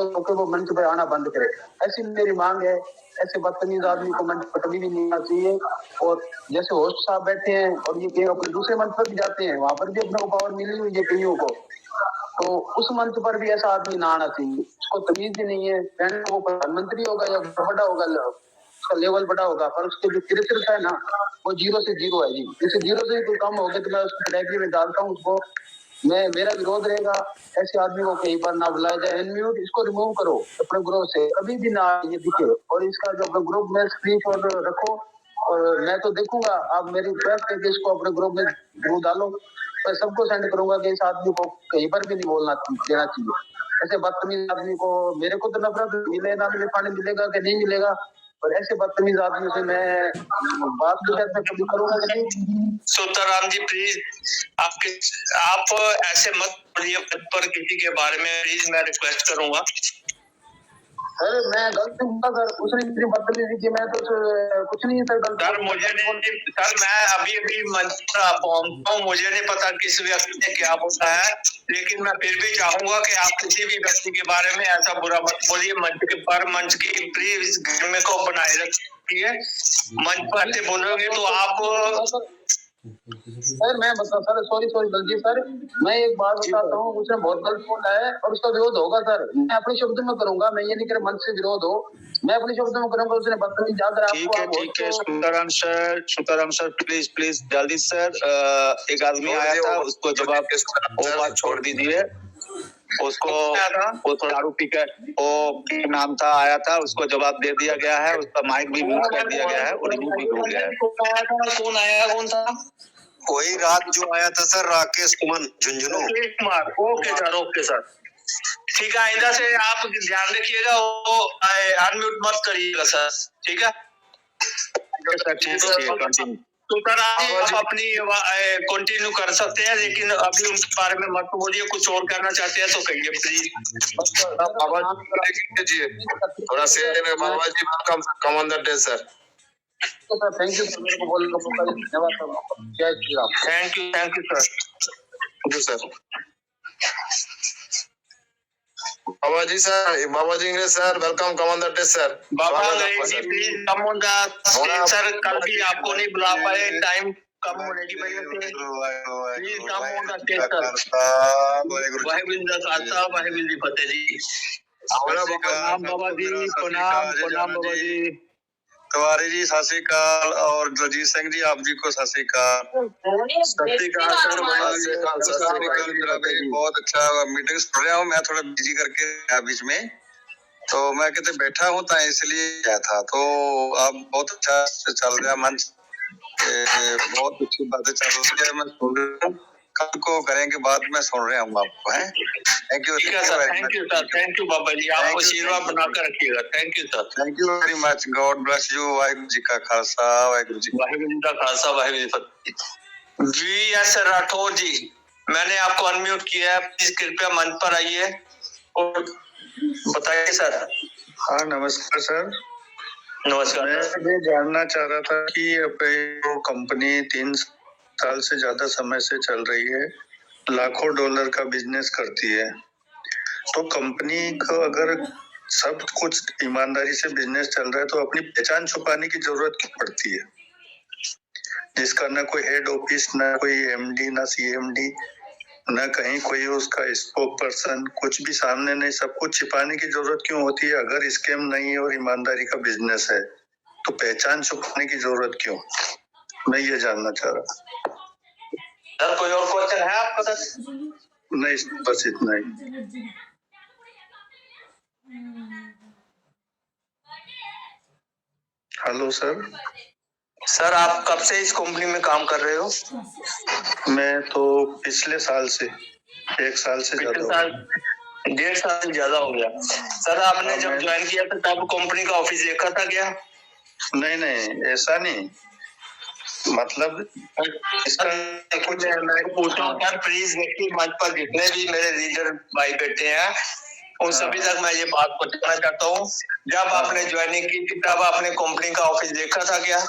विरोध होकर वो मंच पर आना बंद करे। ऐसी मेरी मांग है। ऐसे बदतमीज आदमी को मंच पर कभी भी नहीं आना चाहिए। और जैसे होस्ट साहब बैठे हैं और ये कहीं अपने दूसरे मंच पर भी जाते हैं, वहां पर भी अपने को पावर मिली हुई है कईयों को, तो उस मंच पर भी ऐसा आदमी ना आना चाहिए। उसको तमीज ही नहीं है। वो प्रधानमंत्री होगा या बड़ा होगा, उसका लेवल बड़ा होगा, पर उसके जो चरित्र है ना, वो 0 से 0 है जी। जैसे 0 से कोई कम हो गया तो मैं उसको कैटेगरी में डालता हूँ उसको। मेरा विरोध रहेगा, ऐसे आदमी को कहीं पर ना बुलाया जाए। अनम्यूट इसको रिमूव करो अपने ग्रुप से, कभी भी ना ये दिखे। और इसका जो अपने ग्रुप में स्क्रीनशॉट रखो, और मैं तो देखूंगा। आप मेरी रिक्वेस्ट है कि इसको अपने ग्रुप में जरूर डालो। मैं सबको सेंड करूंगा कि इस आदमी को कहीं पर भी नहीं बोलना देना चाहिए। ऐसे बदतमीज आदमी को, मेरे को तो नफरत मिले ना मिले, पानी मिलेगा कि नहीं मिलेगा, और ऐसे बदतमीज आदमी से मैं बात कभी करूंगा कि नहीं। सुतराम जी प्लीज आप ऐसे मत बोलिए पर किसी के बारे में, प्लीज मैं रिक्वेस्ट करूंगा। अरे मैं गलती हूँ सर, उसने मेरी बदतमीजी की, मैं तो कुछ नहीं सर गलत। सर मुझे नहीं, सर मैं अभी मंच पर पहुंचा हूँ, मुझे नहीं पता किस व्यक्ति ने क्या बोला है, लेकिन मैं फिर भी चाहूंगा कि आप किसी भी व्यक्ति के बारे में ऐसा बुरा मत बोलिए। मंच के पर मंच की प्लीज घर में को बनाए रखिए। मंच पर से बोलोगे तो आप सर मैं मतलब सर सॉरी गलती सर। मैं एक बात बताता हूँ, उसने बहुत गलत बोला है और उसका विरोध होगा सर। मैं अपने शब्द में करूंगा, मैं ये नहीं कर मंच से विरोध हो, मैं अपने शब्द में करूंगा। उसने बदतमीज ज्यादा। ठीक है सुतराम सर प्लीज जल्दी सर। एक आदमी आया था, उसको जवाब वो बात छोड़ दीजिए। उसको वो दारू पीकर वो नाम था आया था, उसको जवाब दे दिया गया है, उसका माइक भी म्यूट कर दिया गया है और रिव्यू भी हो गया है। कौन आया कौन था? वही रात जो आया था sir, Rakesh Kumar Jhunjhunu. Okay sir ठीक है। आइंदा से आप ध्यान रखिएगा, वो अनम्यूट मत करिएगा सर, ठीक है? तो सर आप अपनी कंटिन्यू कर सकते हैं, लेकिन अभी उनके बारे में मत बोलिए। कुछ और करना चाहते हैं तो कहिए प्लीज। बाबा जी थोड़ा से Baba ji come on the day sir. Thank you sir, मेरे को बोलने का मौका दिया, धन्यवाद। जय Shri Ram. Thank you sir. Baba ji sir welcome, come on the day sir. Baba ji please come on the stage sir. कल भी आपको नहीं बुला पाए, टाइम कम होने की वजह से। Please come on the stage sir. Waheguru ji का खालसा, वाहिगुरु जी फतेह जी। प्रणाम बाबा जी, प्रणाम बाबा जी। तिवारी जी सत श्री अकाल, और दलजीत सिंह जी आप जी को सत श्री अकाल। बहुत अच्छा मीटिंग सुन रहा हूँ। मैं थोड़ा बिजी करके आया बीच में, तो मैं कहते बैठा हूँ तो इसलिए आया था। तो आप बहुत अच्छा चल रहा मंच, बहुत अच्छी बातें चल रही है, मैं सुन रहा हूँ। कल को करेंगे बात, मैं सुन रहा हूँ आपको। है thank you sir, thank you Baba ji, आप आशीर्वाद बनाकर रखिएगा। Thank you sir, thank you very much. God bless you. Waheguru ji का खालसा, वाहिगुरु जी का खालसा, वाहिगुरु जी फतेह। जी एस राठौर जी, मैंने आपको अनम्यूट किया है, प्लीज कृपया मंच पर आइए और बताइए सर। हाँ नमस्कार सर। नमस्कार। मैं ये जानना चाह रहा था कि वो कंपनी 3 साल से ज्यादा समय से चल रही है, लाखों डॉलर का बिजनेस करती है, तो कंपनी को अगर सब कुछ ईमानदारी से बिजनेस चल रहा है तो अपनी पहचान छुपाने की जरूरत क्यों पड़ती है? जिसका ना कोई हेड ऑफिस, ना कोई एमडी, ना सीएमडी, ना कहीं कोई उसका स्पोक पर्सन, कुछ भी सामने नहीं, सब कुछ छिपाने की जरूरत क्यों होती है? अगर स्कैम नहीं है और ईमानदारी का बिजनेस है तो पहचान छुपाने की जरूरत क्यों? मैं ये जानना चाह रहा। सर कोई और क्वेश्चन है आपका? नहीं बस इतना ही। Hello sir. सर आप कब से इस कंपनी में काम कर रहे हो? मैं तो पिछले साल से, 1 साल से ज्यादा। 1.5 साल ज्यादा हो गया। सर आपने जब ज्वाइन किया था तब कंपनी का ऑफिस देखा था क्या? नहीं ऐसा नहीं, मतलब इसका कुछ मैं पूछ रहा हूँ सर, प्लीज देखिए मंच पर जितने भी मेरे लीडर भाई बैठे हैं उन सभी तक मैं ये बात पहुंचाना चाहता हूँ। जब आपने ज्वाइनिंग की थी तब आपने कंपनी का ऑफिस देखा था क्या?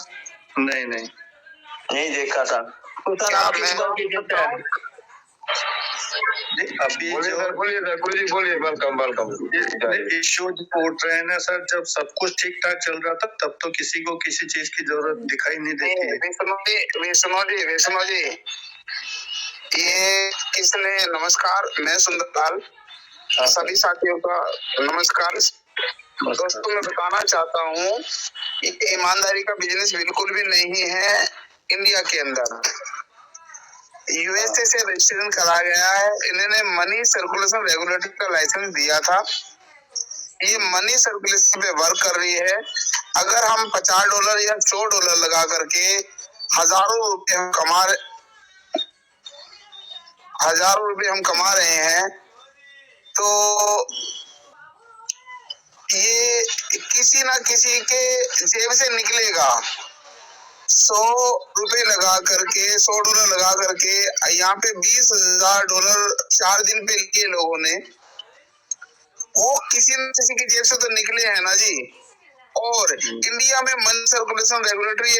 नहीं देखा था। तो सर आप इस बात की अभी बोलिए वेलकम। इश्यू उठ रहे हैं ना सर, जब सब कुछ ठीक ठाक चल रहा था तब तो किसी को किसी चीज की जरूरत दिखाई नहीं देती है। वैष्णो जी, ये किसने, नमस्कार, मैं सुंदरलाल, सभी साथियों का नमस्कार। दोस्तों, मैं बताना चाहता हूँ, ये ईमानदारी का बिजनेस बिल्कुल भी नहीं है इंडिया के अंदर। यूएसए से रजिस्ट्रेशन करा गया है, इन्होंने मनी सर्कुलेशन रेगुलेटरी का लाइसेंस दिया था, ये मनी सर्कुलेशन पे वर्क कर रही है। अगर हम $50 या $100 लगा करके हजारों रुपए हम कमा रहे हैं, तो ये किसी ना किसी के जेब से निकलेगा। $100 लगा करके, $100 लगा करके यहाँ पे $20,000 4 दिन पे लिए लोगों ने, वो किसी न किसी की जेब से तो निकले हैं ना जी। और इंडिया में मनी सर्कुलेशन रेगुलेटरी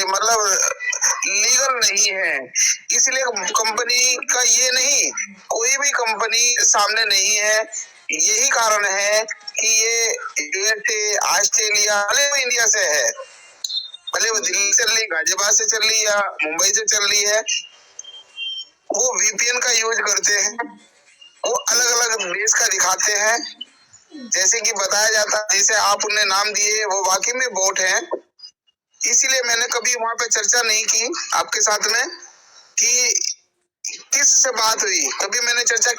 मतलब लीगल नहीं है, इसलिए कंपनी का ये नहीं, कोई भी कंपनी सामने नहीं है। यही कारण है कि ये यूएसए, ऑस्ट्रेलिया, भले वो इंडिया से है, भले वो दिल्ली चल रही, गाजियाबाद से चल रही या मुंबई से चल रही है, वो वीपीएन का यूज करते हैं, वो अलग अलग देश का दिखाते हैं। जैसे कि बताया जाता है, जैसे आप उन्हें नाम दिए, वो वाकई में बोट हैं, इसीलिए मैंने कभी वहां पे चर्चा नहीं की आपके साथ में कि किस से बात हुई, कभी मैंने चर्चा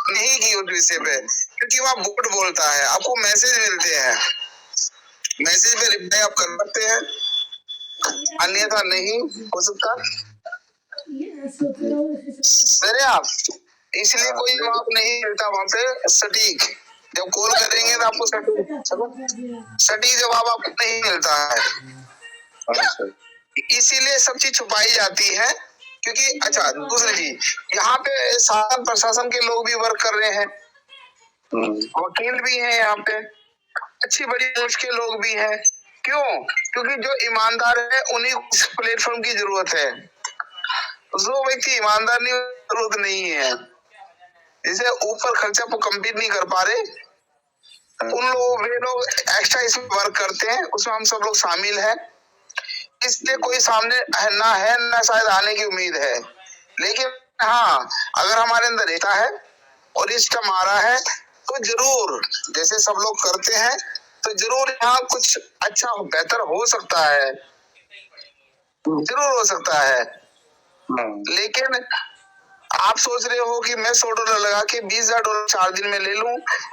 नहीं की उस विषय पे, क्योंकि वहाँ बोट बोलता है, आपको मैसेज मिलते हैं, मैसेज पे रिप्लाई आप कर सकते हैं, अन्यथा नहीं हो सकता। अरे आप इसलिए कोई जवाब नहीं मिलता वहाँ पे सटीक, जब कॉल करेंगे तो आपको सटीक जवाब आपको नहीं मिलता है, इसीलिए सब चीज छुपाई जाती है। क्योंकि अच्छा, दूसरी चीज, यहाँ पे शासन प्रशासन के लोग भी वर्क कर रहे हैं, वकील भी हैं यहाँ पे, अच्छी बड़ी पोस्ट के लोग भी हैं। क्यों? क्योंकि जो ईमानदार है उन्हीं को इस प्लेटफॉर्म की जरूरत है, जो व्यक्ति ईमानदार नहीं, जरूरत नहीं है। जैसे ऊपर खर्चा पर कम्पीट नहीं कर पा रहे, उन लोग, वे लोग एक्स्ट्रा इसमें वर्क करते हैं, उसमें हम सब लोग शामिल हैं। इसलिए कोई सामने ना है, ना शायद आने की उम्मीद है, लेकिन हाँ, अगर हमारे अंदर रहता है और इष्ट आ रहा है तो जरूर, जैसे सब लोग करते हैं, तो जरूर यहाँ कुछ अच्छा बेहतर हो सकता है, जरूर हो सकता है। लेकिन आप सोच रहे हो कि मैं $100 लगा के $20,000 4 दिन में ले लूं,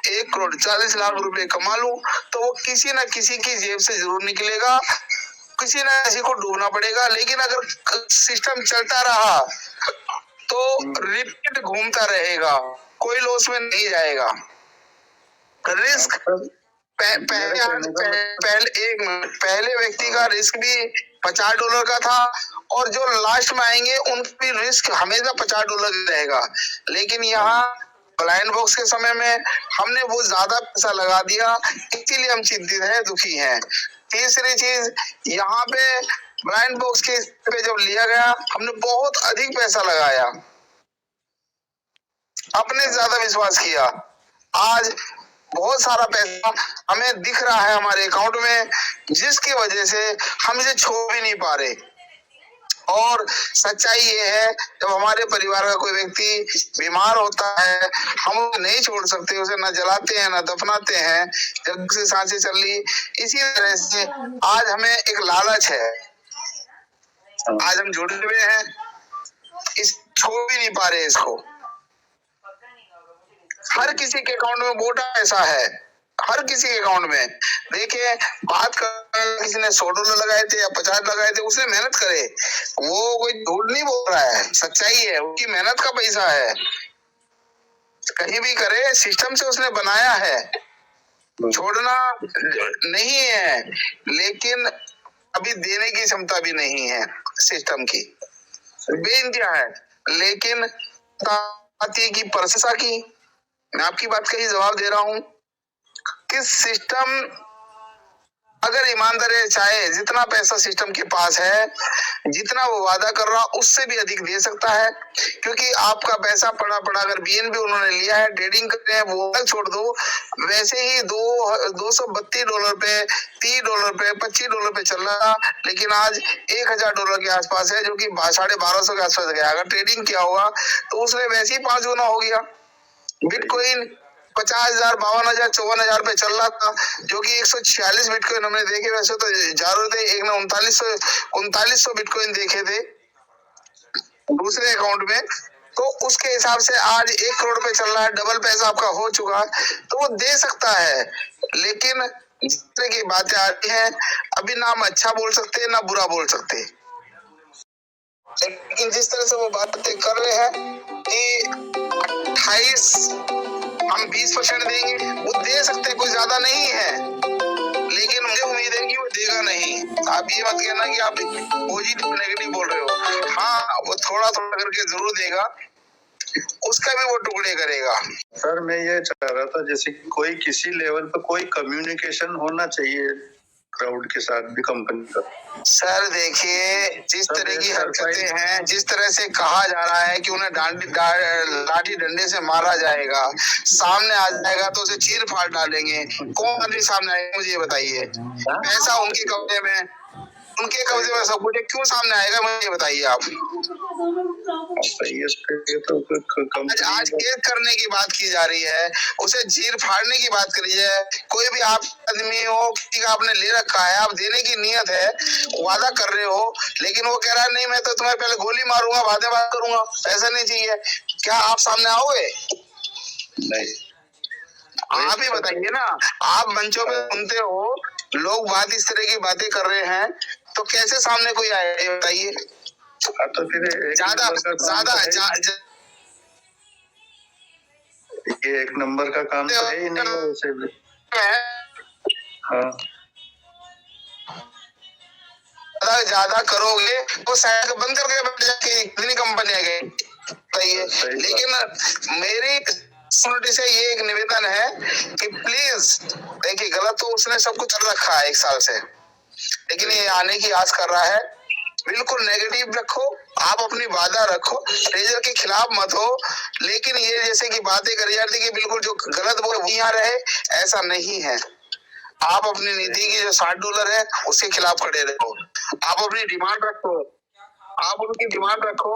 1 करोड़ 40 लाख रुपए कमा लूं, तो वो किसी न किसी की जेब से जरूर निकलेगा, किसी न किसी को डूबना पड़ेगा। लेकिन अगर सिस्टम चलता रहा तो रिपीट घूमता रहेगा, कोई लॉस में नहीं जाएगा। रिस्क पहले व्यक्ति का रिस्क भी $50 का था, और जो लास्ट में आएंगे उनका भी रिस्क हमेशा $50 रहेगा। लेकिन यहाँ ब्लाइंड बॉक्स के समय में हमने वो ज्यादा पैसा लगा दिया, इसीलिए हम चिंतित हैं, दुखी हैं। तीसरी चीज, यहाँ पे ब्लाइंड बॉक्स के पे जब लिया गया, हमने बहुत अधिक पैसा लगाया, अपने ज्यादा विश्वास किया। आज बहुत सारा पैसा हमें दिख रहा है हमारे अकाउंट में, जिसकी वजह से हम इसे छोड़ भी नहीं पा रहे। और सच्चाई ये है, जब हमारे परिवार का कोई व्यक्ति बीमार होता है, हम उसे नहीं छोड़ सकते, उसे ना जलाते हैं ना दफनाते हैं जब से सांसें चल रही। इसी तरह से आज हमें एक लालच है, आज हम जुड़े हुए हैं, इस छोड़ भी नहीं पा रहे इसको। हर किसी के अकाउंट में मोटा पैसा है, हर किसी के अकाउंट में। देखिए, बात कर, किसी ने $100 लगाए थे या 50 लगाए थे, उसने मेहनत करे, वो कोई झूठ नहीं बोल रहा है, सच्चाई है, उसकी मेहनत का पैसा है, कहीं भी करे, सिस्टम से उसने बनाया है, छोड़ना नहीं है। लेकिन अभी देने की क्षमता भी नहीं है सिस्टम की, बेइंतहा है। लेकिन बात ये की प्रशंसा की, मैं आपकी बात का ही जवाब दे रहा हूं कि सिस्टम अगर ईमानदारी चाहे जितना पैसा सिस्टम के पास है, जितना वो वादा कर रहा उससे भी अधिक दे सकता है, क्योंकि आपका पैसा पड़ा अगर बीएनबी उन्होंने लिया है, ट्रेडिंग करते हैं वो अलग छोड़ दो, वैसे ही $232 पे, $30 पे, $25 पे चल रहा, लेकिन आज $1000 के आसपास है, जो कि 1250 के आसपास गया। अगर ट्रेडिंग किया होगा तो उसने वैसे ही 5 गुना हो गया। बिटकॉइन 50,000, 52,000, 54,000 पे चल रहा था, जो कि 146 बिटकॉइन हमने देखे, वैसे तो ज्यादा थे, एक ने 3900 बिटकॉइन देखे थे दूसरे अकाउंट में, तो उसके हिसाब से आज 1 करोड़ पे चल रहा है, डबल पैसा आपका हो चुका है, तो वो दे सकता है। लेकिन जिस तरह की बातें आ रही हैं, अभी ना हम अच्छा बोल सकते ना बुरा बोल सकते, लेकिन जिस तरह से वो बातें कर रहे हैं कि 28 हम 20% देंगे, वो दे सकते हैं, कोई ज्यादा नहीं है, लेकिन मुझे उम्मीद है कि वो देगा नहीं। आप ये मत कहना कि आप पॉजिटिव नेगेटिव बोल रहे हो, हाँ वो थोड़ा करके जरूर देगा, उसका भी वो टुकड़े करेगा। सर मैं ये चाह रहा था, जैसे कि कोई किसी लेवल पे कोई कम्युनिकेशन होना चाहिए क्राउड के साथ भी कंपनी का। सर देखिए, जिस तरह की हरकतें हैं, जिस तरह से कहा जा रहा है कि उन्हें लाठी डंडे से मारा जाएगा, सामने आ जाएगा तो उसे चीर फाड़ डालेंगे, कौन आदमी सामने आएगा मुझे बताइए? पैसा उनके कब्जे में सब कुछ, क्यों सामने आएगा मुझे बताइए आप? आज केस करने की बात की जा रही है, उसे चीर फाड़ने की बात करी है। कोई भी आप आदमी हो, किसी का आपने ले रखा है, आप देने की नियत है, वादा कर रहे हो, लेकिन वो कह रहा है नहीं मैं तो तुम्हें पहले गोली मारूंगा, बातें बात करूंगा, ऐसा नहीं चाहिए। क्या आप सामने आओगे? नहीं, आप ही बताइए ना। आप मंचों पे सुनते हो लोग बात इस तरह की बातें कर रहे हैं, तो कैसे सामने कोई आए बताइए? तो फिर ज्यादा ये 1 नंबर का काम तो है ही नहीं वैसे भी। हाँ, ज्यादा करोगे तो शायद बंद करके बैठ जाके इतनी कंपनियां गई, बताइए। लेकिन मेरी नोटिस से ये एक निवेदन है कि प्लीज देखिए, गलत तो उसने सब कुछ कर रखा है 1 साल से, लेकिन ये आने की आस कर रहा है। बिल्कुल नेगेटिव रखो, आप अपनी वादा रखो, ट्रेजर के खिलाफ मत हो, लेकिन ये जैसे कि बातें करी जाती कि बिल्कुल जो गलत वो यहाँ रहे, ऐसा नहीं है। आप अपनी नीति की जो $60 है उसके खिलाफ खड़े रहो, आप अपनी डिमांड रखो, आप उनकी डिमांड रखो,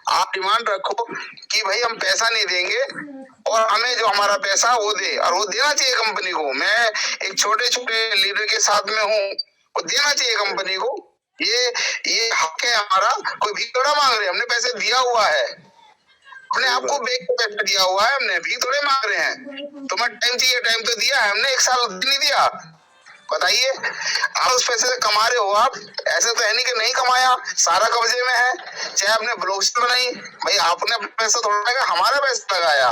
आप डिमांड रखो कि भाई हम पैसा नहीं देंगे और हमें जो हमारा पैसा वो दे, और वो देना चाहिए कंपनी को। मैं एक छोटे लीडर के साथ में हूँ, वो देना चाहिए कंपनी को, ये हक है हमारा। कोई भीख थोड़ा मांग रहे हैं, हमने पैसे दिया हुआ है, अपने आपको बेच के पैसा दिया हुआ है, हमने भीख थोड़े मांग रहे हैं। तुम्हें टाइम चाहिए, टाइम तो दिया है हमने, 1 साल नहीं दिया, बताइए। आप उस पैसे से कमा रहे हो, आप ऐसे तो है नहीं कि नहीं कमाया, सारा कब्जे में है। चाहे आपने ब्लॉकचेन बनाई, भाई आपने अपना पैसा थोड़ा लगाया, हमारा पैसा लगाया,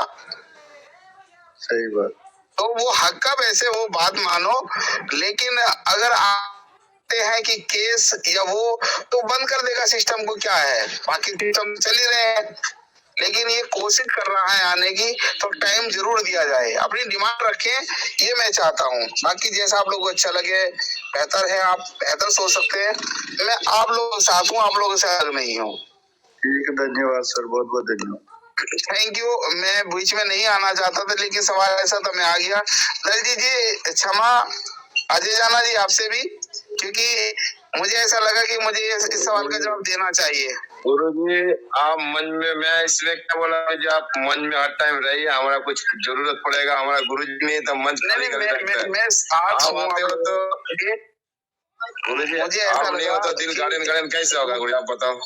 सही बात। तो वो हक का पैसे, वो बात मानो। लेकिन अगर आप हैं कि केस या वो तो बंद कर देगा सिस्टम को, क्या है, बाकी सिस्टम चल ही रहे हैं, लेकिन ये कोशिश कर रहा है आने की, तो टाइम जरूर दिया जाए, अपनी डिमांड रखें, ये मैं चाहता हूँ। बाकी जैसा आप लोगों को अच्छा लगे, बेहतर है, आप बेहतर सोच सकते हैं। मैं आप लोगों के साथ हूँ, आप लोगों से अलग नहीं हूँ। ठीक है, धन्यवाद सर, बहुत बहुत धन्यवाद। Thank you. मैं बीच में नहीं आना चाहता था, लेकिन सवाल ऐसा था, मैं आ गया। दर्जी जी क्षमा, अजय जाना जी आपसे भी, क्योंकि मुझे ऐसा लगा कि मुझे इस सवाल का जवाब देना चाहिए। गुरु जी आप मन में, मैं इसलिए क्या बोला जी, आप मन में हर टाइम रहिए, हमारा कुछ जरूरत पड़ेगा, हमारा गुरु जी नहीं तो मन मैं साथ हूँ, तो गुरु जी आप नहीं हो तो दिल गार्डन गार्डन कैसे होगा गुरु, आप बताओ।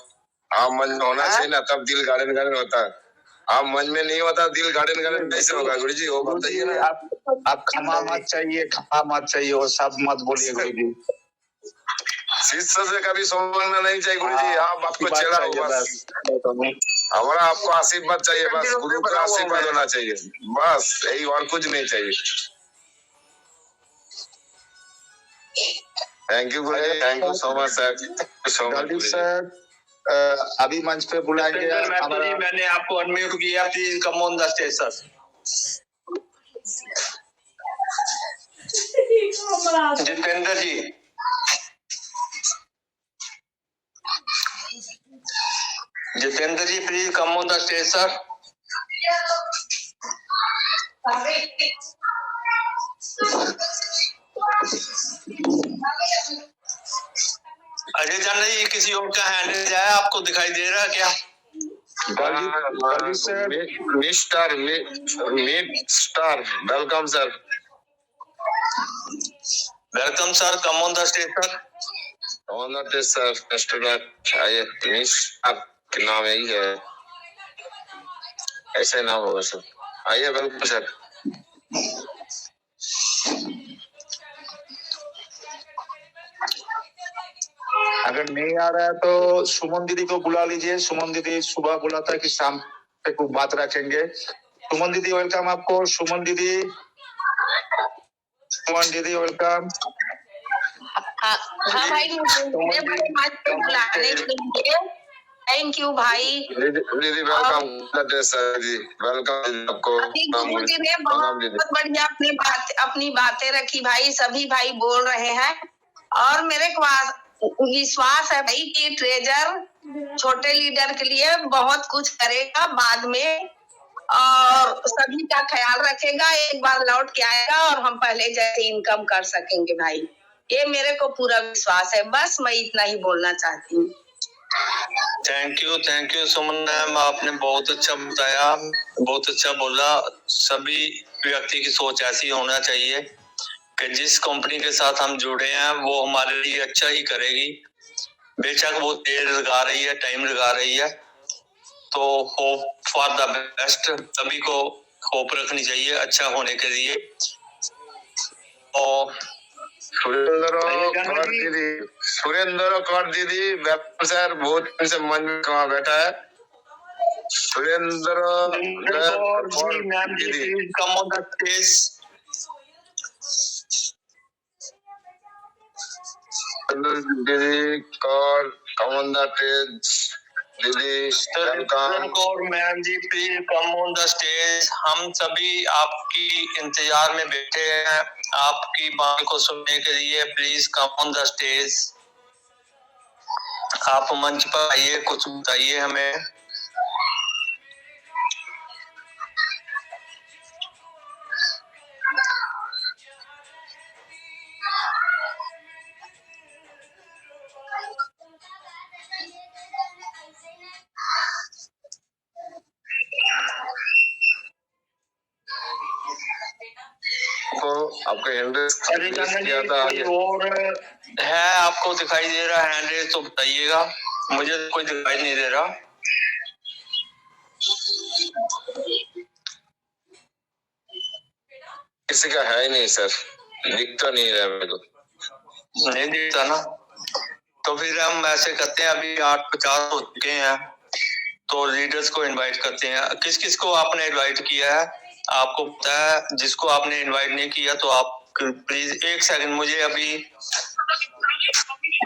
आप मन में होना चाहिए ना, तब दिल गार्डन गार्डन होता है। आप मन में नहीं होता, दिल गार्डन गार्डन कैसे होगा गुरु जी, वो बताइए ना। आप क्षमा मत चाहिए और सब मत बोलिए गुरु जी। शिष्य से कभी समझना नहीं चाहिए गुरु जी, आप आपको चेला हो बस, हमारा आपको आशीर्वाद चाहिए बस, गुरु का आशीर्वाद होना चाहिए बस, यही, और कुछ नहीं चाहिए। Thank you Guru ji, thank you so much sir. Sir अभी मंच पे बुलाएंगे हमारा, मैंने आपको अनम्यूट किया, please come on the stage sir. Jitendra ji, Jitendra ji please come on the stage sir. Ajay Jan ji किसी और का हैंड रेज है, आपको दिखाई दे रहा है क्या? Mister welcome sir. Welcome sir, come on the stage sir. On the stage sir. Mister के नाम यही है, ऐसे नाम होगा सर। आइए वेलकम सर। अगर नहीं आ रहा है तो सुमन दीदी को बुला लीजिए। सुमन दीदी सुबह बोला था कि शाम पे कुछ बात रखेंगे। सुमन दीदी वेलकम आपको। सुमन दीदी वेलकम। हाँ भाई, मुझे बड़े मत बुलाने के लिए थैंक यू भाई। दीदी वेलकम सर जी, वेलकम आपको। गुरु जी ने बहुत बढ़िया अपनी बातें रखी भाई, सभी भाई बोल रहे हैं और मेरे को विश्वास है भाई कि ट्रेजर छोटे लीडर के लिए बहुत कुछ करेगा बाद में और सभी का ख्याल रखेगा, एक बार लौट के आएगा और हम पहले जैसे इनकम कर सकेंगे भाई, ये मेरे को पूरा विश्वास है। बस मैं इतना ही बोलना चाहती हूँ। थैंक यू सुमन मैम, आपने बहुत अच्छा बताया, बहुत अच्छा बोला। सभी व्यक्ति की सोच ऐसी होना चाहिए कि जिस कंपनी के साथ हम जुड़े हैं वो हमारे लिए अच्छा ही करेगी। बेशक वो देर लगा रही है, टाइम लगा रही है, तो होप फॉर द बेस्ट। सभी को होप रखनी चाहिए अच्छा होने के लिए। और सुरेंद्र कौर दीदी वेलकम सर, बहुत दिन से मन में कहाँ बैठा है। Surendra ma'am ji come on the stage. दीदी Kaur come on the stage. दीदी और ma'am ji please come on the stage. हम सभी आपकी इंतजार में बैठे हैं आपकी बात को सुनने के लिए। Please come on the stage. आप मंच पर आइए, कुछ बताइए हमें। आपको हैंडरेस किया था और है, आपको दिखाई दे रहा है हैंडरेस तो बताइएगा, मुझे कोई दिखाई नहीं दे रहा। किसी का है ही नहीं सर, दिखता नहीं रहा मेरे को। नहीं दिखता ना, तो फिर हम ऐसे करते हैं, अभी 8:50 हो चुके हैं तो लीडर्स को इनवाइट करते हैं। किस किस को आपने इनवाइट किया है आपको पता है? जिसको आपने इनवाइट नहीं किया तो आप प्लीज 1 सेकंड, मुझे अभी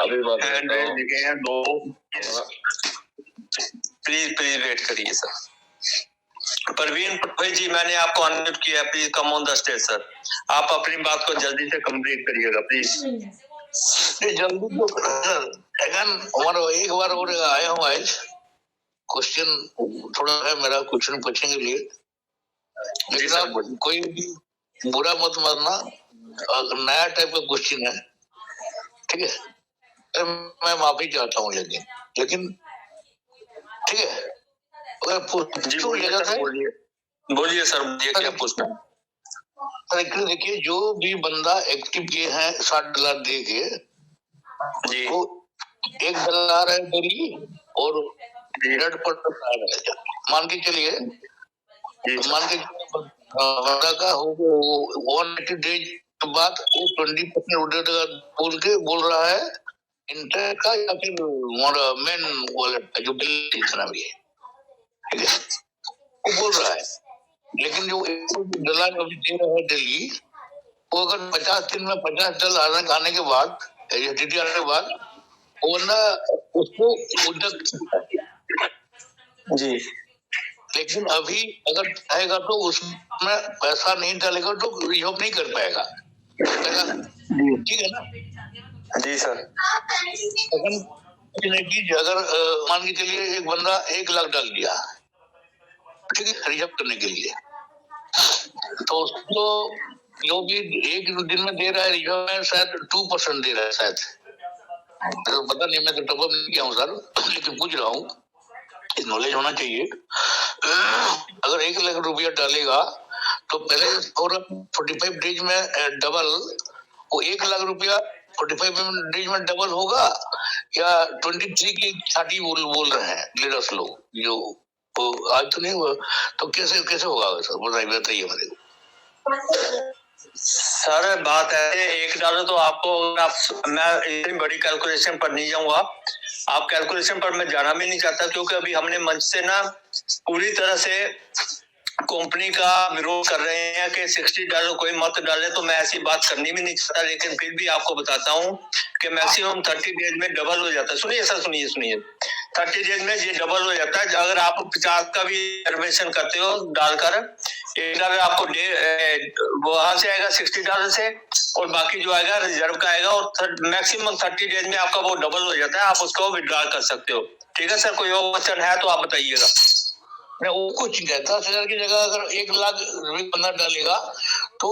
हैंड रेज लिखे हैं 2, प्लीज वेट करिए सर। परवीन पटवारी जी मैंने आपको अनम्यूट किया है, please come on the stage sir. आप अपनी बात को जल्दी से कंप्लीट करिएगा प्लीज। जल्दी तो हमारा एक बार और आया हूँ आज। क्वेश्चन थोड़ा है मेरा, क्वेश्चन पूछने के लिए, लेकिन आप कोई भी बुरा मत मानना, नया टाइप का क्वेश्चन है, ठीक है? मैं माफी चाहता हूँ, लेकिन ठीक है, बोलिए सर, बोलिए क्या पूछना। देखिए, जो भी बंदा एक्टिव किए हैं $60 दे के जी, वो $1 है डेली और 100% मान के चलिए, मान के बंदा का हो 180 डेज के बाद वो 20% बोल रहा है इंटर का या फिर मेन वॉलेट का जो बिल जितना भी है, ठीक है, वो बोल रहा है। लेकिन जो $1 अभी दे रहा है डेली, वो अगर 50 दिन में $50 आने के बाद एसडीटी आने के बाद वो ना उसको जी, लेकिन अभी अगर चाहेगा तो उसमें पैसा नहीं डालेगा तो रिजॉल्व नहीं कर पाएगा। ठीक है ना? जी सर। अगर मान के चलिए एक बंदा 1 लाख डाल दिया, ठीक है, रिजर्व करने के लिए, तो उसको जो भी एक दिन में दे रहा है रिजर्व में शायद 2% दे रहा है शायद, तो पता नहीं, मैं तो टॉपअप नहीं किया हूँ सर, लेकिन पूछ रहा हूँ, नॉलेज होना चाहिए। अगर 1 लाख रुपया डालेगा तो पहले 45 डेज में डबल, वो 1 लाख रुपया 45 डेज में डबल होगा या 23 की छाटी बोल रहे हैं लीडर्स लोग, जो तो आज तो नहीं हुआ, तो कैसे होगा सर, बताइए मेरे को। सर बात है, 1 डॉलर तो आपको, मैं इतनी बड़ी कैलकुलेशन पर नहीं जाऊंगा, आप कैलकुलेशन पर मैं जाना भी नहीं चाहता, क्योंकि अभी हमने मंच से ना पूरी तरह से कंपनी का विरोध कर रहे हैं कि 60 डॉलर कोई मत डाले, तो मैं ऐसी बात करनी भी नहीं चाहता, लेकिन फिर भी आपको बताता हूँ कि मैक्सिमम 30 डेज में डबल हो जाता है। सुनिए सर, सुनिए 30 डेज में ये डबल हो जाता है। अगर आप 50 का भी रिजर्वेशन करते हो डालकर, $1 आपको वहां से आएगा 60 डॉलर से, और बाकी जो आएगा रिजर्व का आएगा, और मैक्सिमम 30 डेज में आपका वो डबल हो जाता है, आप उसको विड्रॉल कर सकते हो। ठीक है सर, कोई और क्वेश्चन है तो आप बताइएगा। मैं वो कुछ 10,000 की जगह अगर 1 लाख बंदा डालेगा तो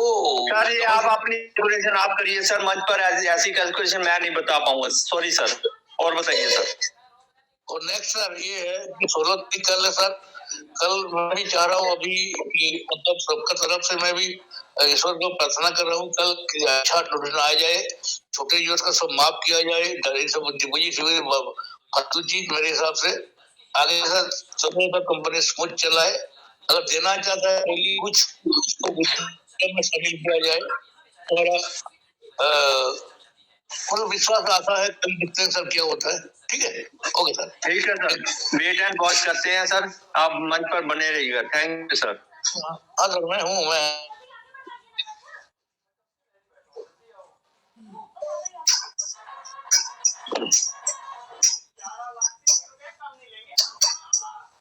सर ये आप अपनी कैलकुलेशन आप करिए सर, मंच पर ऐसी कैलकुलेशन मैं नहीं बता पाऊंगा, सॉरी सर। और बताइए सर। और नेक्स्ट सर ये है कि 16 तारीख कल है सर, कल मैं भी चाह रहा हूँ अभी कि मतलब सबका तरफ से मैं भी ईश्वर को प्रार्थना कर रहा हूँ कल अच्छा नोटिस आ जाए, छोटे यूथ का सब माफ किया जाए, सब फालतू चीज मेरे हिसाब से आगे सर समय पर कंपनी स्मूथ चलाए। अगर देना चाहता है डेली कुछ उसको में शामिल किया जाए, और पूरा विश्वास आता है कल देखते हैं सर क्या होता है। ठीक है, ओके सर। ठीक है सर, वेट एंड वॉच करते हैं सर, आप मंच पर बने रहिएगा। Thank you sir. हाँ सर, मैं हूँ मैं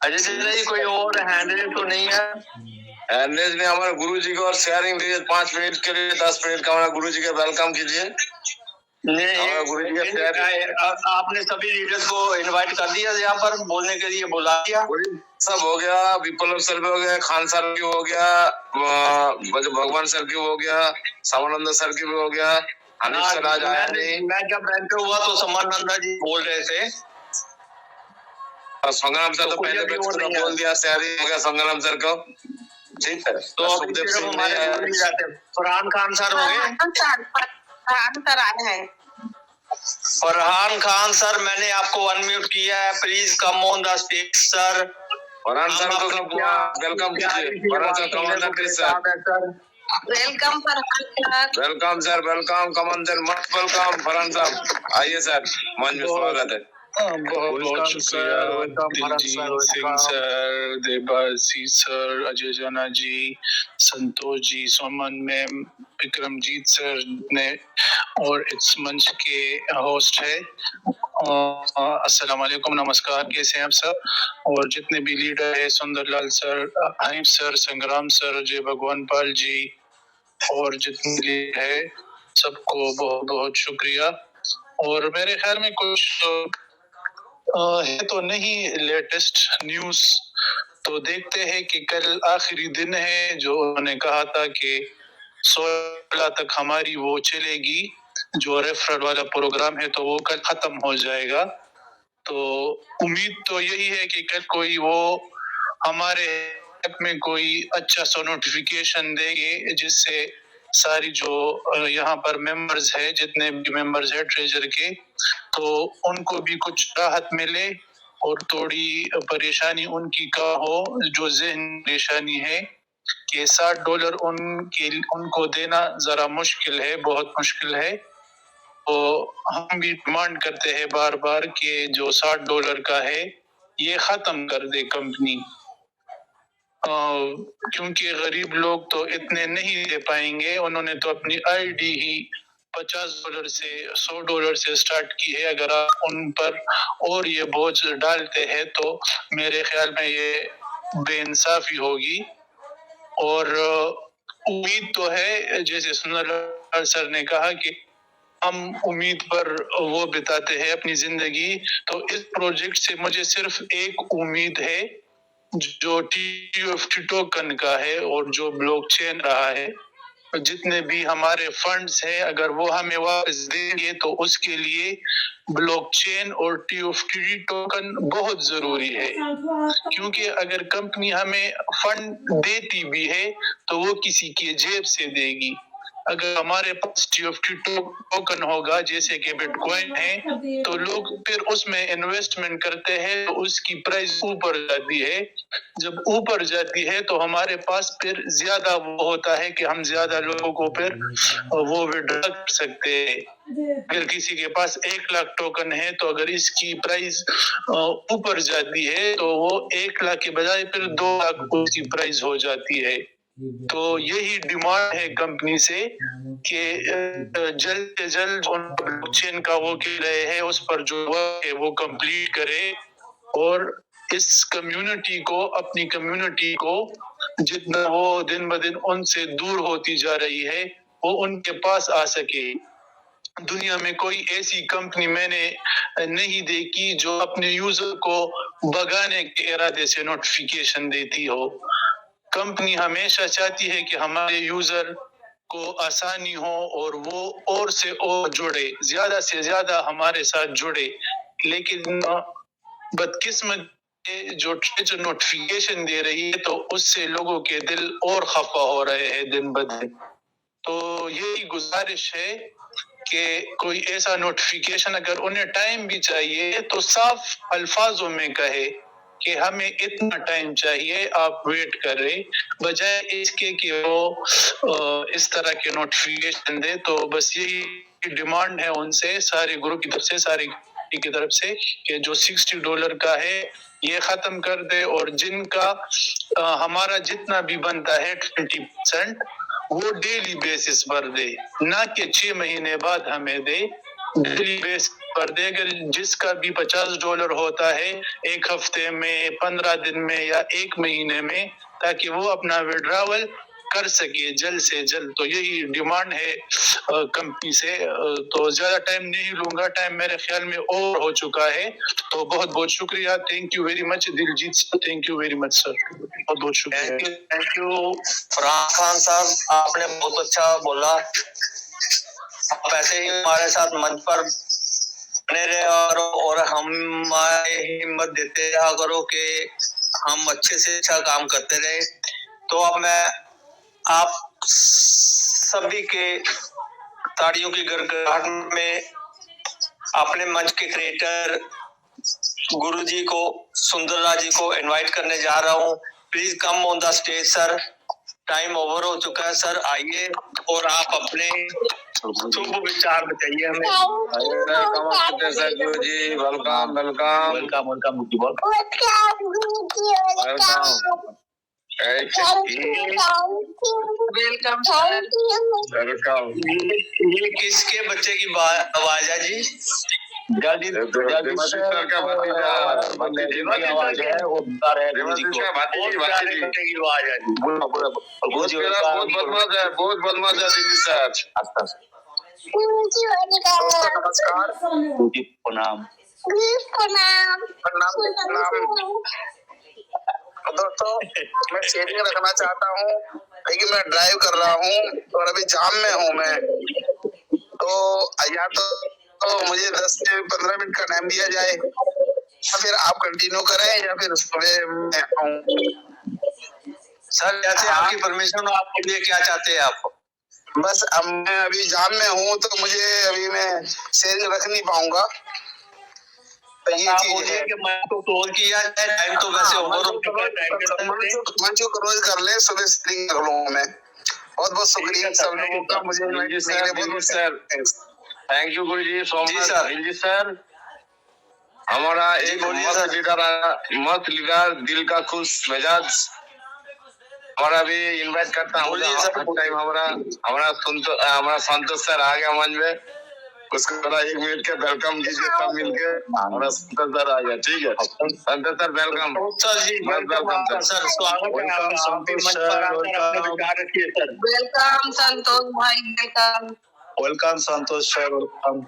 अजय जी, कोई और हैंडरेज तो नहीं है? हैंडरेज ने हमारे गुरुजी को और शेयरिंग दीजिए 5 मिनट के लिए, 10 मिनट का हमारा गुरुजी का वेलकम कीजिए। आपने सभी लीडर्स को इनवाइट कर दिया यहाँ पर बोलने के लिए, बुला दिया? सब हो गया, विप्लव सर भी हो गया, खान सर की हो गया, भगवान सर की हो गया, सामानंद सर की भी हो गया, हनीफ सर आज आया नहीं। मैं जब बैंक पे हुआ तो सामानंदा जी बोल रहे थे, संग्राम सर तो पहले बोल दिया, शेयरिंग हो गया संग्राम सर को। ठीक है, तो अभी सिर्फ हमारे फरहान खान सर हो गए। फरहान खान सर, मैंने आपको अनम्यूट किया है, please come on the stage sir. Farhan sir को वेलकम कीजिए। Farhan sir come on the stage sir. Welcome Farhan sir. Welcome sir, welcome, come on sir, must welcome Farhan साहब, आइए सर, मंच में स्वागत है। बहुत बहुत शुक्रिया दिलजीत सिंह सर, देबासी सर, अजय जना जी, संतोष जी, सुमन मैम, विक्रमजीत सर ने, और इस मंच के होस्ट है। अस्सलाम वालेकुम, नमस्कार, कैसे हैं आप सब? और जितने भी लीडर है, सुंदरलाल सर, हनीफ सर, संग्राम सर, जय भगवान पाल जी, और जितने लीडर है सबको बहुत बहुत शुक्रिया। और मेरे ख्याल में कुछ है तो नहीं लेटेस्ट न्यूज, तो देखते हैं कि कल आखिरी दिन है जो उन्होंने कहा था कि 16 तक हमारी वो चलेगी, जो रेफरल वाला प्रोग्राम है, तो वो कल खत्म हो जाएगा। तो उम्मीद तो यही है कि कल कोई वो हमारे ऐप में कोई अच्छा सा नोटिफिकेशन देंगे, जिससे सारी जो यहाँ पर मेंबर्स है, जितने भी मेंबर्स है ट्रेजर के, तो उनको भी कुछ राहत मिले और थोड़ी परेशानी उनकी का हो, जो ज़हन परेशानी है कि $60 उनको देना जरा मुश्किल है, बहुत मुश्किल है। तो हम भी डिमांड करते हैं बार बार कि जो $60 का है ये खत्म कर दे कंपनी, क्योंकि गरीब लोग तो इतने नहीं दे पाएंगे। उन्होंने तो अपनी आईडी ही $50 से $100 से स्टार्ट की है। अगर आप उन पर और ये बोझ डालते हैं तो मेरे ख्याल में ये बेइंसाफी होगी। और उम्मीद तो है, जैसे सुंदरलाल सर ने कहा, कि हम उम्मीद पर वो बिताते हैं अपनी जिंदगी। तो इस प्रोजेक्ट से मुझे सिर्फ एक उम्मीद है, जो TUFT टोकन का है और जो ब्लॉकचेन रहा है, जितने भी हमारे फंड्स हैं अगर वो हमें वापस देंगे तो उसके लिए ब्लॉकचेन और TUFT टोकन बहुत जरूरी है। क्योंकि अगर कंपनी हमें फंड देती भी है तो वो किसी की जेब से देगी। अगर हमारे पास TUFT टोकन होगा जैसे कि बिटकॉइन है, तो लोग फिर उसमें इन्वेस्टमेंट करते हैं तो उसकी प्राइस ऊपर जाती है। जब ऊपर जाती है तो हमारे पास फिर ज्यादा वो होता है कि हम ज्यादा लोगों को फिर वो विड्रॉ कर सकते हैं। अगर किसी के पास 1 लाख टोकन है तो अगर इसकी प्राइस ऊपर जाती है तो वो 1 लाख के बजाय फिर 2 लाख उसकी प्राइस हो जाती है। तो यही डिमांड है कंपनी से कि जल्द से जल्द ब्लॉकचेन का वो कह रहे हैं उस पर जो वर्क है वो कंप्लीट करे और इस कम्युनिटी को, अपनी कम्युनिटी को जितना वो दिन ब दिन उनसे दूर होती जा रही है वो उनके पास आ सके। दुनिया में कोई ऐसी कंपनी मैंने नहीं देखी जो अपने यूजर को भगाने के इरादे से नोटिफिकेशन देती हो। कंपनी हमेशा चाहती है कि हमारे यूजर को आसानी हो और वो और से और जुड़े, ज्यादा से ज्यादा हमारे साथ जुड़े। लेकिन बदकिस्मत जो नोटिफिकेशन दे रही है तो उससे लोगों के दिल और खफा हो रहे हैं दिन ब दिन। तो यही गुजारिश है कि कोई ऐसा नोटिफिकेशन अगर उन्हें टाइम भी चाहिए तो साफ अल्फाजों में कहे कि हमें इतना टाइम चाहिए, आप वेट करें, बजाय इसके कि वो इस तरह के नोटिफिकेशन दे। तो बस यही डिमांड है उनसे, सारे ग्रुप की तरफ से, सारी की तरफ से, कि जो $60 का है ये खत्म कर दे और जिनका हमारा जितना भी बनता है 20% वो डेली बेसिस पर दे, ना कि 6 महीने बाद हमें दे, डेली बेसिस पर दे। अगर जिसका भी $50 होता है 1 हफ्ते में, 15 दिन में या 1 महीने में, ताकि वो अपना विड्रॉवल कर सके जल्द से जल्द। तो यही डिमांड है कंपनी से। तो ज्यादा टाइम नहीं लूंगा, टाइम मेरे ख्याल में ओवर हो चुका है। तो बहुत बहुत शुक्रिया, thank you very much Diljit sir, thank you very much sir, बहुत बहुत शुक्रिया। थैंक यू फरहान खान साहब, आपने बहुत अच्छा बोला। आप ऐसे ही हमारे साथ मंच पर बने रहे और हमारे हिम्मत देते रहा करो कि हम अच्छे से अच्छा काम करते रहे। तो अब मैं आप सभी के ताड़ियों की गड़गड़ाहट में अपने मंच के क्रिएटर गुरुजी को, सुंदरराज जी को इनवाइट करने जा रहा हूँ। Please come on the stage sir, time over हो चुका है सर, आइए और आप अपने शुभ विचार बताइए हमें। Guruji welcome welcome welcome welcome welcome. ये किसके बच्चे की आवाज है जी? जल्दी सर का भतीजा आवाज है, वो बता रहे हैं गुरुजी को, बच्चे की आवाज है। बहुत बदमाश है, बहुत बदमाश है दिल्ली सर। नमस्कार, प्रणाम। दोस्तों मैं शेयरिंग रखना चाहता हूँ, लेकिन मैं ड्राइव कर रहा हूँ और अभी जाम में हूँ मैं। तो या तो मुझे 10 से 15 मिनट का टाइम दिया जाए, या फिर आप कंटिन्यू करें या फिर सुबह मैं आऊँ। सर जैसे आपकी परमिशन हो, आपके लिए क्या चाहते हैं आप? बस अब मैं अभी जाम में हूँ तो मुझे अभी मैं शेयरिंग रख नहीं पाऊंगा। तो ये चीज है कि मैं तो कॉल किया है, टाइम तो वैसे ओवर हो चुका है, टाइम मंचू क्लोज कर ले, सुबह शेयरिंग कर लूंगा मैं। बहुत बहुत शुक्रिया सब लोगों का मुझे sir. Thank you Guruji so much Diljit sir. हमारा एक मस्त लीडर दिल का खुश मिजाज हमारा भी इनवाइट करता हूँ। टाइम हमारा संतोष सर आ गया मंच में, उसको थोड़ा 1 मिनट के वेलकम कीजिए, सब मिलके। हमारा संतोष सर आ गया, ठीक है संतोष सर वेलकम सर जी, वेलकम सर, स्वागत है आपका। वेलकम संतोष भाई, वेलकम। वेलकम संतोष सर, वेलकम।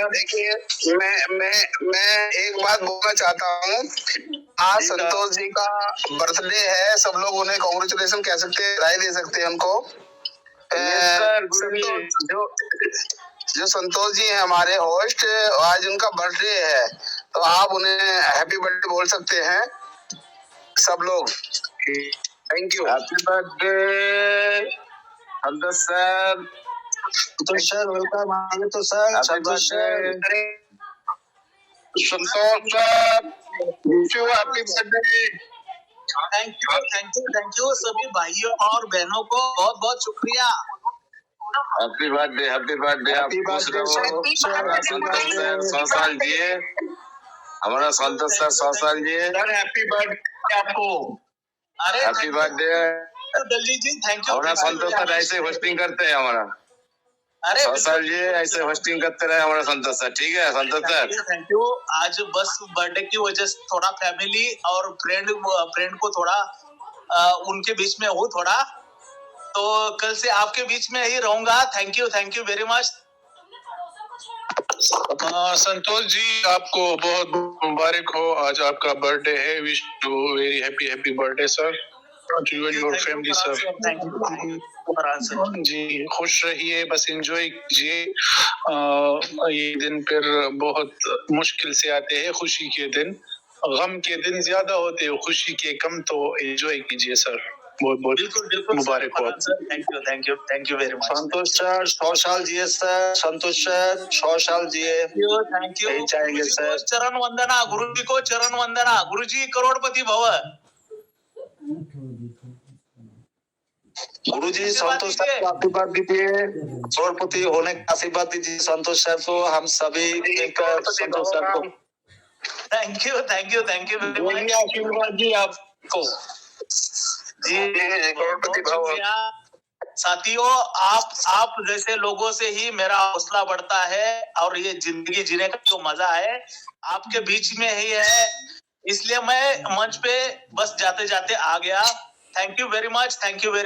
देखिए मैं एक बात बोलना चाहता हूँ। आज संतोष जी का बर्थडे है, सब लोग उन्हें कॉन्ग्रेचुलेशन कह सकते हैं, बधाई दे सकते हैं उनको। जो संतोष जी हैं हमारे होस्ट, आज उनका बर्थडे है, तो आप उन्हें हैप्पी बर्थडे बोल सकते हैं सब लोग। Thank you. Happy birthday Santosh sir. Santosh sir welcome. आगे तो sir Santosh sir, Santosh sir happy birthday. Thank you सभी भाइयों और बहनों को बहुत बहुत शुक्रिया। Happy birthday, happy birthday. आप खुश रहो। 100 साल जिए हमारा संतोष सर, 100 साल जिए। हैप्पी बर्थडे आपको। अरे happy birthday Daljeet ji, thank you. हमारा संतोष सर ऐसे होस्टिंग करते हैं हमारा। अरे 100 साल जिए, ऐसे होस्टिंग करते रहे हमारा संतोष सर। ठीक है संतोष सर, थैंक यू। आज बस बर्थडे की वजह से थोड़ा फैमिली और फ्रेंड को थोड़ा उनके बीच में हूँ थोड़ा, तो कल से आपके बीच में ही रहूंगा। Thank you very much. Santosh ji आपको बहुत मुबारक हो, आज आपका बर्थडे है। Wish you very happy birthday sir, to you and your family sir. जी खुश रहिए, बस एंजॉय कीजिए। ये दिन फिर बहुत मुश्किल से आते हैं, खुशी के दिन, गम के दिन ज्यादा होते हैं, खुशी के कम, तो एंजॉय कीजिए सर। बहुत बिल्कुल मुबारक हो। Thank you very much. Santosh sir 100 साल जिए सर। संतोष सर 100 साल जिए। Thank you. यही चाहेंगे सर। चरण वंदना गुरु जी को, चरण वंदना। गुरु जी करोड़पति भव। गुरु जी संतोष सर को आशीर्वाद दीजिए, करोड़पति होने का आशीर्वाद दीजिए संतोष सर को, हम सभी मिलकर संतोष सर को। थैंक यू आशीर्वाद जी आपको जी। करोड़पति भव। साथियों, आप जैसे लोगों से ही मेरा हौसला बढ़ता है और ये जिंदगी जीने का जो मजा है आपके बीच में ही है, इसलिए मैं मंच पे बस जाते जाते आ गया। Thank you very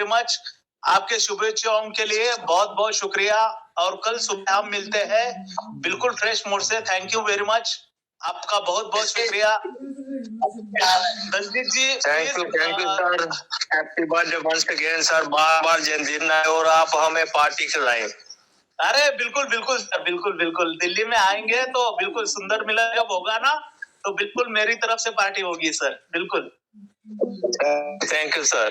much. आपके शुभेच्छाओं के लिए बहुत बहुत शुक्रिया, और कल सुबह हम मिलते हैं बिल्कुल फ्रेश मूड से। थैंक यू वेरी मच, आपका बहुत बहुत शुक्रिया। Daljit ji thank you sir. Happy birthday once again sir. बार जन्मदिन है और आप हमें पार्टी खिलाएं। अरे बिल्कुल सर, बिल्कुल दिल्ली में आएंगे तो बिल्कुल सुंदर मिलन जब होगा ना, तो बिल्कुल मेरी तरफ से पार्टी होगी सर, बिल्कुल। Thank you sir.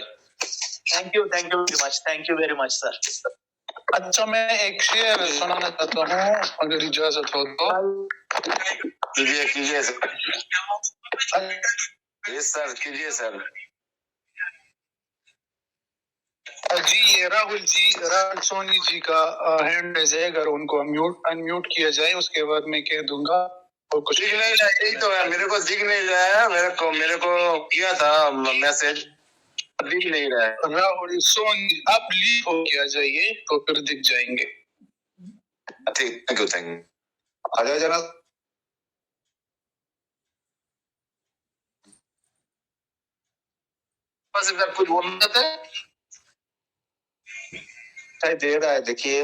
Thank you very much sir. अच्छा, मैं एक शेर सुनाना चाहता हूँ, अगर इजाजत हो तो। कीजिए सर। यस सर, कीजिए सर। जी ये राहुल सोनी जी का हैंड रेज है, अगर उनको अनम्यूट किया जाए उसके बाद मैं कह दूंगा। और कुछ दिख नहीं रहा, यही तो है, मेरे को दिख नहीं रहा है। मेरे को किया था मैसेज, दिख नहीं रहा है। राहुल सोनी आप लीव हो के आ जाइए तो फिर दिख जाएंगे। ठीक, थैंक यू। आ जाओ जनाब। बस इधर कुछ बोलना था। दे रहा है, देखिए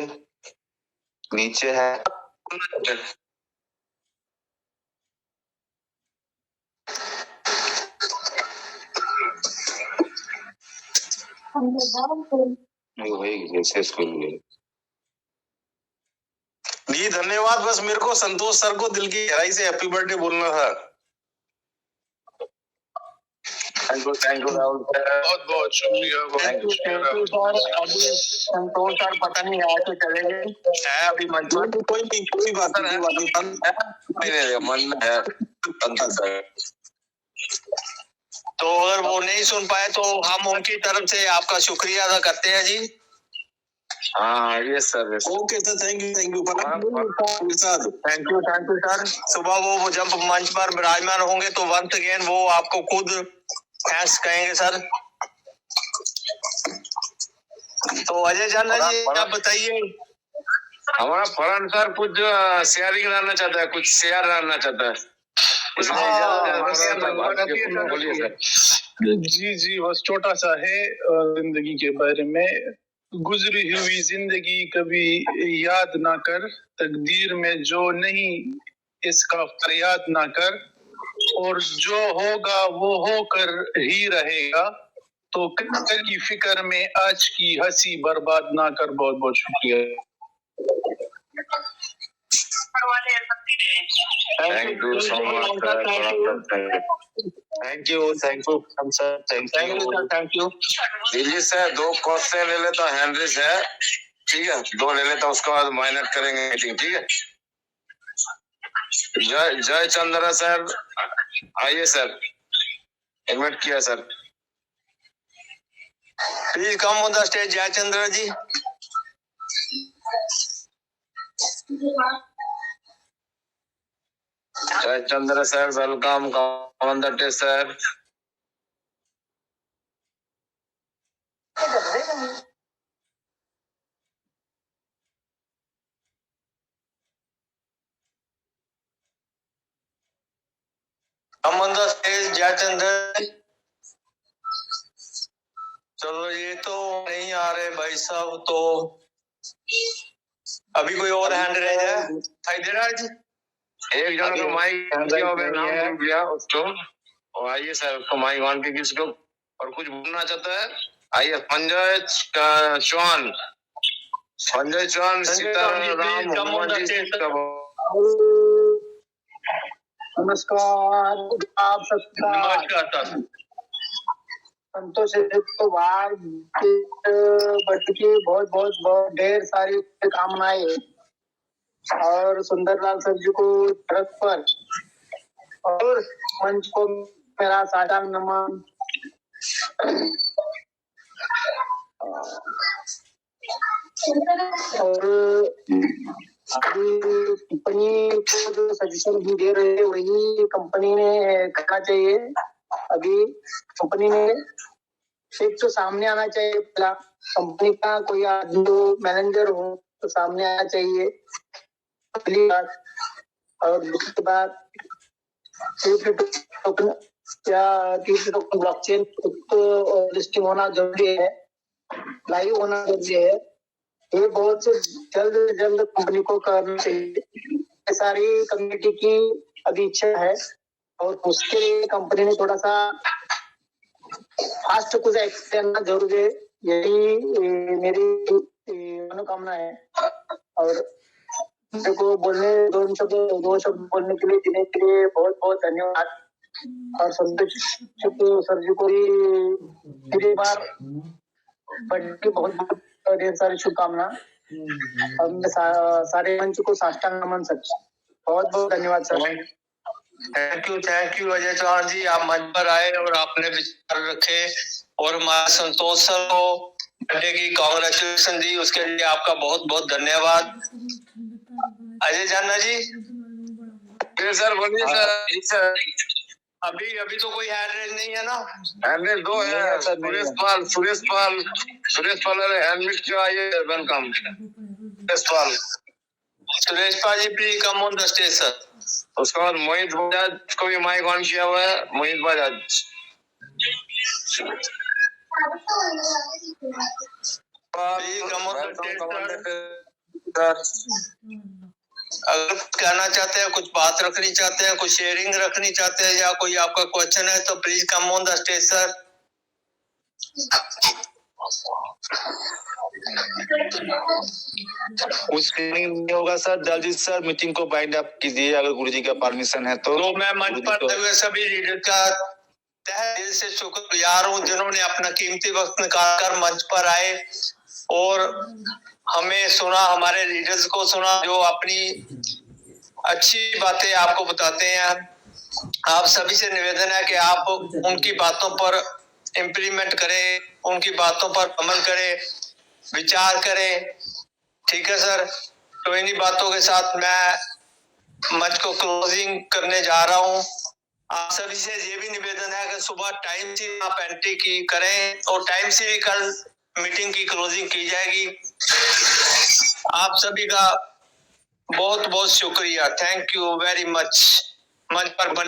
नीचे है। जी धन्यवाद। बस मेरे को संतोष सर को दिल की गहराई से हैप्पी बर्थडे बोलना था। थैंक यू राहुल सर, बहुत शुक्रिया। Thank you sir. अभी संतोष सर पता नहीं आए तो चले गए है अभी मंच पर। कोई बात नहीं मन में है संतोष सर। तो अगर वो नहीं सुन पाए तो हम उनकी तरफ से आपका शुक्रिया अदा करते हैं जी। हाँ yes sir. Okay sir, thank you thank you sir. सुबह वो जब मंच पर विराजमान होंगे तो वंस अगेन वो आपको खुद थैंक्स कहेंगे सर। तो अजय जाना जी आप बताइए। हमारा फरहान सर कुछ शेयरिंग रहना चाहता है, कुछ शेयर रहना चाहता है। बोलिए सर। जी बस छोटा सा है जिंदगी के बारे में। गुजरी हुई जिंदगी कभी याद ना कर, तकदीर में जो नहीं इसका फरियाद ना कर, और जो होगा वो होकर ही रहेगा, तो कल की फिक्र में आज की हंसी बर्बाद ना कर। बहुत बहुत शुक्रिया। Thank you so much. Thank you sir, thank you. Delhi से 2 क्वेश्चन ले लेता, हेनरी से, ठीक है, 2 ले लेता, उसके बाद माइनर करेंगे मीटिंग, ठीक है। जय चंद्रा सर, आइए सर, इन्वाइट किया sir. Please come on the stage जय चंद्रा जी। जय Chandra sir, welcome, come on the stage sir. Come on the stage जय चंद्रा। चलो ये तो नहीं आ रहे भाई साहब, तो अभी कोई और हैंड रेज है? दिखाई दे रहा है जी? एक जन को माइक नाम दिया उसको, और आइए सर, उसको माइक ऑन के किसको और कुछ बोलना चाहता है। आइए संजय चौहान, सीताराम जी। नमस्कार आप सबका। नमस्कार। संतोष तो बट की बहुत बहुत बहुत ढेर सारी कामनाएं, और सुंदरलाल सर जी को तरफ पर और मंच को मेरा सादर नमन। और अभी कंपनी को जो सजेशन भी दे रहे हैं वही कंपनी ने करना चाहिए। अभी कंपनी ने एक तो सामने आना चाहिए, पहला कंपनी का कोई जो मैनेजर हो तो सामने आना चाहिए, पहली बात। और दूसरी बात ब्लॉकचेन तो लिस्टिंग होना जरूरी है, लाइव होना जरूरी है। ये बहुत से जल्द कंपनी को करना चाहिए। सारी कम्युनिटी की अभी इच्छा है, और उसके लिए कंपनी ने थोड़ा सा फास्ट कुछ एक्ट करना जरूरी है, यही मेरी मनोकामना है। और मेरे को बोलने दो शब्द बोलने के लिए देने के लिए बहुत बहुत धन्यवाद। और संतोष सर जी को भी बार बर्थडे बहुत बहुत ढेर सारी शुभकामना। और सारे मंच को साष्टांग नमन सर, बहुत बहुत धन्यवाद sir. Thank you Ajay Chauhan ji, आप मंच पर आए और आपने विचार रखे और हमारे संतोष सर को बर्थडे की कांग्रेचुलेशन दी, उसके लिए आपका बहुत बहुत धन्यवाद। अजय जाना जी। सर बोलिए सर। अभी तो कोई हैंड रेज नहीं है ना? हैंड रेज 2 है, सुरेश पाल हैंड किया, आइए welcome Suresh Pal ji, please come on the stage sir. उसके बाद मोहित बजाज को भी माइक ऑन किया हुआ है, मोहित बजाज। अगर कहना चाहते हैं, कुछ बात रखनी चाहते हैं, कुछ शेयरिंग रखनी चाहते हैं, या कोई आपका क्वेश्चन है तो please come on the stage sir. कुछ नहीं होगा सर, जल्दी सर मीटिंग को बाइंड अप कीजिए अगर गुरुजी का परमिशन है तो। मैं मंच पर सभी लीडर का तहे दिल से शुक्रगुजार हूँ, जिन्होंने अपना कीमती वक्त निकाल कर मंच पर आए और हमें सुना, हमारे लीडर्स को सुना, जो अपनी अच्छी बातें आपको बताते हैं। आप सभी से निवेदन है कि आप उनकी बातों पर इम्प्लीमेंट करें, उनकी बातों पर अमल करें, विचार करें, ठीक है सर। तो इन्हीं बातों के साथ मैं मंच को क्लोजिंग करने जा रहा हूँ। आप सभी से ये भी निवेदन है कि सुबह टाइम से आप एंट्री की करें और टाइम से भी कल मीटिंग की क्लोजिंग की जाएगी। आप सभी का बहुत बहुत शुक्रिया, थैंक यू वेरी मच। मंच पर बने